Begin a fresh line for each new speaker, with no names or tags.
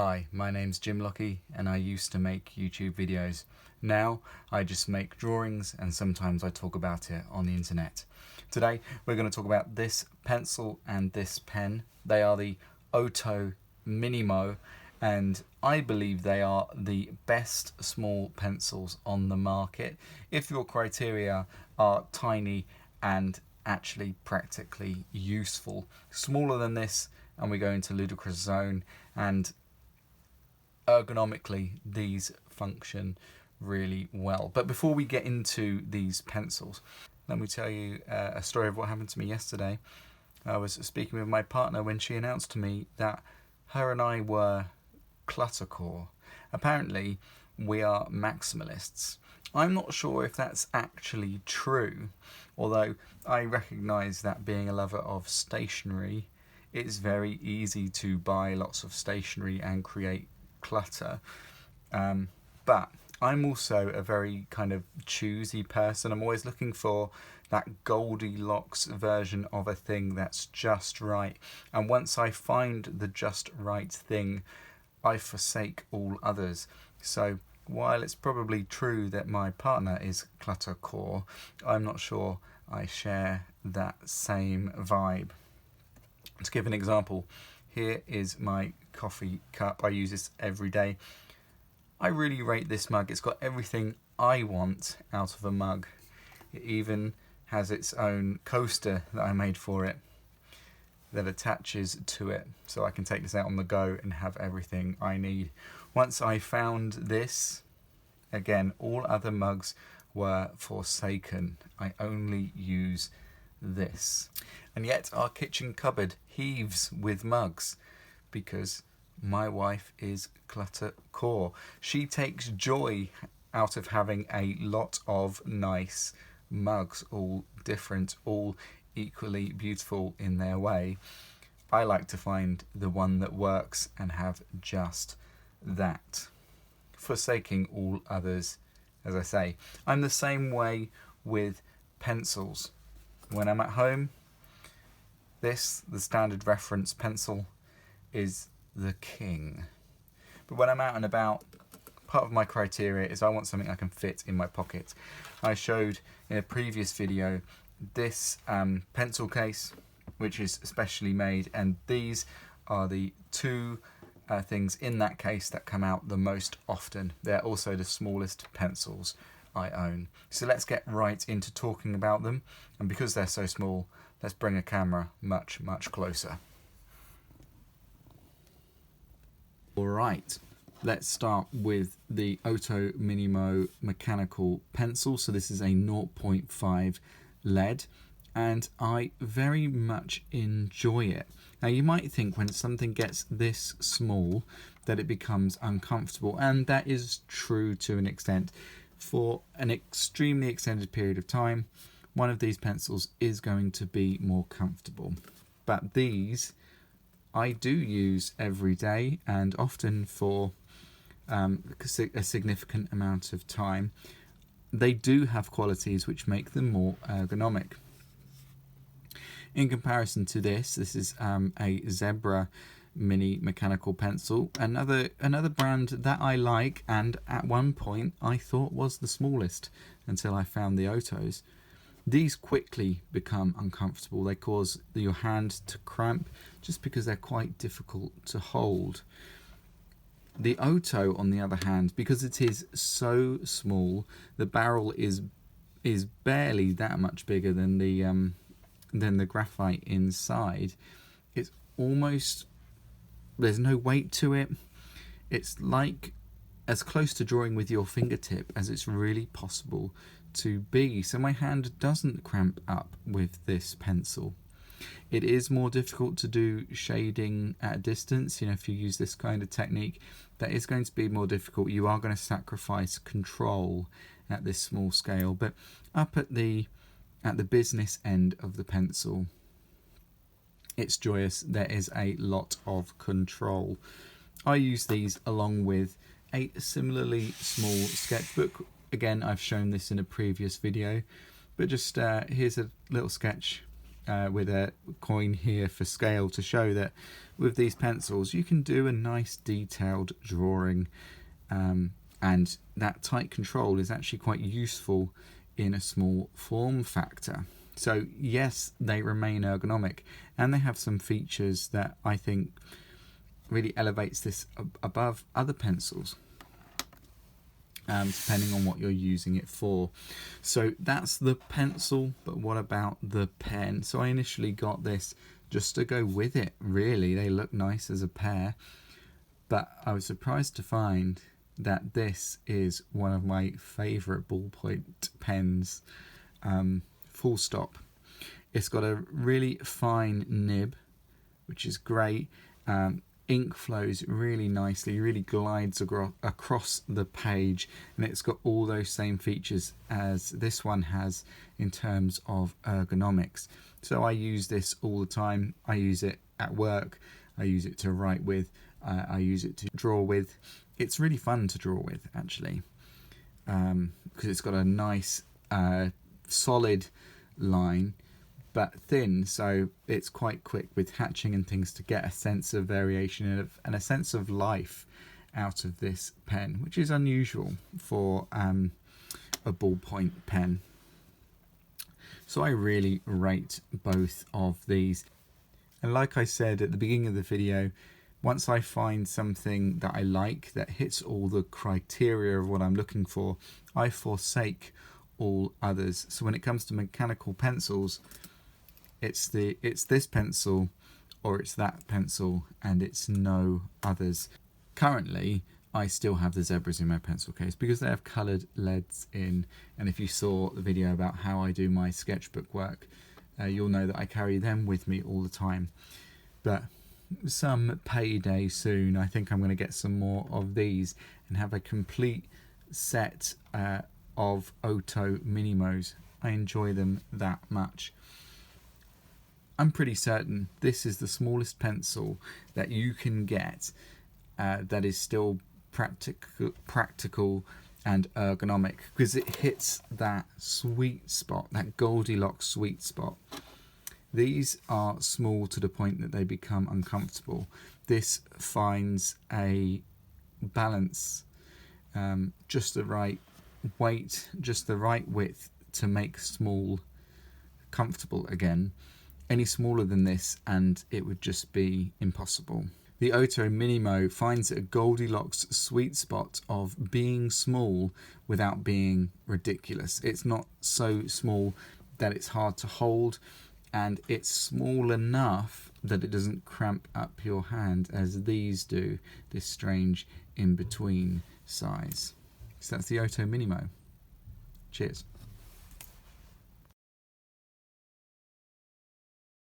Hi, my name's Jim Lockie and I used to make YouTube videos. Now I just make drawings and sometimes I talk about it on the internet. Today we're going to talk about this pencil and this pen. They are the OHTO Minimo and I believe they are the best small pencils on the market if your criteria are tiny and actually practically useful. Smaller than this and we go into ludicrous zone, and ergonomically these function really well. But before we get into these pencils, let me tell you a story of what happened to me yesterday. I was speaking with my partner when she announced to me that her and I were cluttercore. Apparently we are maximalists. I'm not sure if that's actually true, although I recognise that being a lover of stationery, it's very easy to buy lots of stationery and create clutter. But I'm also a very kind of choosy person. I'm always looking for that Goldilocks version of a thing that's just right. And once I find the just right thing, I forsake all others. So while it's probably true that my partner is cluttercore, I'm not sure I share that same vibe. To give an example, here is my coffee cup. I use this every day. I really rate this mug. It's got everything I want out of a mug. It even has its own coaster that I made for it that attaches to it, so I can take this out on the go and have everything I need. Once I found this, again, all other mugs were forsaken. I only use this. And yet our kitchen cupboard heaves with mugs because my wife is cluttercore. She takes joy out of having a lot of nice mugs, all different, all equally beautiful in their way. I like to find the one that works and have just that, forsaking all others. As I say, I'm the same way with pencils. When I'm at home, the standard reference pencil, is the king. But when I'm out and about, part of my criteria is I want something I can fit in my pocket. I showed in a previous video this pencil case, which is specially made, and these are the two things in that case that come out the most often. They're also the smallest pencils I own. So let's get right into talking about them, and because they're so small, let's bring a camera much closer. Alright, let's start with the OHTO Minimo mechanical pencil. So this is a 0.5 lead and I very much enjoy it. Now you might think when something gets this small that it becomes uncomfortable, and that is true to an extent. For an extremely extended period of time, one of these pencils is going to be more comfortable. But these I do use every day and often for a significant amount of time. They do have qualities which make them more ergonomic. In comparison to this is a Zebra mini mechanical pencil, another brand that I like and at one point I thought was the smallest until I found the OHTOs. These quickly become uncomfortable. They cause your hand to cramp just because they're quite difficult to hold. The OHTO, on the other hand, because it is so small, the barrel is barely that much bigger than the graphite inside. It's almost, there's no weight to it. It's like as close to drawing with your fingertip as it's really possible to be. So my hand doesn't cramp up with this pencil. It is more difficult to do shading at a distance. If you use this kind of technique, that is going to be more difficult. You are going to sacrifice control at this small scale. But up at the business end of the pencil, it's joyous. There is a lot of control. I use these along with a similarly small sketchbook. Again, I've shown this in a previous video, but just here's a little sketch with a coin here for scale to show that with these pencils you can do a nice detailed drawing, and that tight control is actually quite useful in a small form factor. So yes, they remain ergonomic, and they have some features that I think really elevates this above other pencils, depending on what you're using it for. So that's the pencil, but what about the pen? So I initially got this just to go with it, really. They look nice as a pair, but I was surprised to find that this is one of my favourite ballpoint pens, full stop. It's got a really fine nib, which is great. Ink flows really nicely, really glides across the page, and it's got all those same features as this one has in terms of ergonomics. So I use this all the time. I use it at work, I use it to write with, I use it to draw with. It's really fun to draw with, actually, because it's got a nice solid line but thin, so it's quite quick with hatching and things to get a sense of variation and a sense of life out of this pen, which is unusual for a ballpoint pen. So I really rate both of these, and like I said at the beginning of the video, once I find something that I like that hits all the criteria of what I'm looking for, I forsake all others. So when it comes to mechanical pencils, it's this pencil or it's that pencil, and it's no others. Currently I still have the zebras in my pencil case because they have coloured leads in, and if you saw the video about how I do my sketchbook work, you'll know that I carry them with me all the time. But some payday soon, I think I'm going to get some more of these and have a complete set of OHTO Minimos. I enjoy them that much. I'm pretty certain this is the smallest pencil that you can get that is still practical and ergonomic, because it hits that sweet spot, that Goldilocks sweet spot. These are small to the point that they become uncomfortable. This finds a balance, just the right weight, just the right width to make small comfortable again. Any smaller than this and it would just be impossible. The OHTO Minimo finds a Goldilocks sweet spot of being small without being ridiculous. It's not so small that it's hard to hold, and it's small enough that it doesn't cramp up your hand as these do, this strange in-between size. So that's the OHTO Minimo. Cheers.